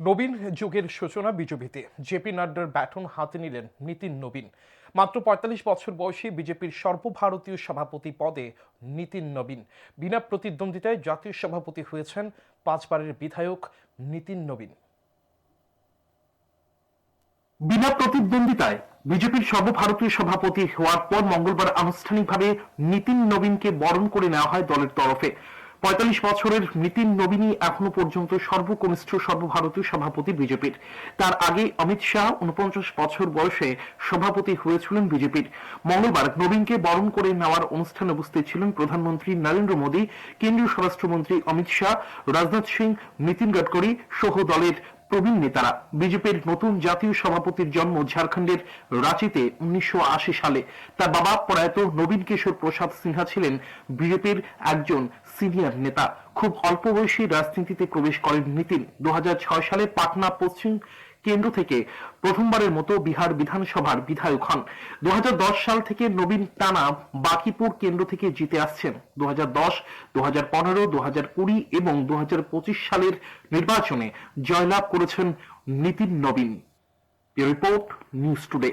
নবীন যুগের সূচনা বিজেপিতে। জেপি নাড্ডার ব্যাটন হাতে নিলেন নীতিন নবীন। মাত্র ৪৫ বছর বয়সী বিজেপির সর্বভারতীয় সভাপতি পদে নীতিন নবীন। বিনা প্রতিদ্বন্দ্বিতায় জাতীয় সভাপতি হয়েছেন ৫ বারের বিধায়ক নীতিন নবীন। বিনা প্রতিদ্বন্দ্বিতায় বিজেপির সর্বভারতীয় সভাপতি হওয়ার পর মঙ্গলবার আনুষ্ঠানিকভাবে নীতিন নবীনকে বরণ করে নেওয়া হয় দলের তরফে। ৪৫ বছরের নীতিন নবীনই এখনো পর্যন্ত সর্বকনিষ্ঠ সর্বভারতীয় সভাপতি বিজেপির। তার আগে অমিত শাহ ৪৯ বছর বয়সে সভাপতি হয়েছিলেন বিজেপির। মঙ্গলবার নবীনকে বরণ করে নেওয়ার অনুষ্ঠানে উপস্থিত ছিলেন প্রধানমন্ত্রী নরেন্দ্র মোদী, কেন্দ্রীয় স্বরাষ্ট্রমন্ত্রী অমিত শাহ, রাজনাথ সিং, নীতিন গডকরি সহ দলের প্রবীণ নেতারা। বিজেপির নতুন জাতীয় সভাপতির জন্ম ঝাড়খণ্ডের রাঁচিতে ১৯৮০ সালে। তার বাবা প্রয়াত নবীন কিশোর প্রসাদ সিনহা ছিলেন বিজেপির একজন সিনিয়র নেতা। খুব অল্প বয়সী রাজনীতিতে প্রবেশ করেন নীতিন। ২০০৬ সালে পাটনা পশ্চিম কেন্দ্র থেকে প্রথমবারের মতো বিহার বিধানসভার বিধায়ক হন। ২০১০ সাল থেকে নবীন টানা বাকিপুর কেন্দ্র থেকে জিতে আসছেন। ২০১০, ২০১৫, ২০২০ এবং ২০২৫ সালের নির্বাচনে জয়লাভ করেছেন Nitin Nabin. Report news today.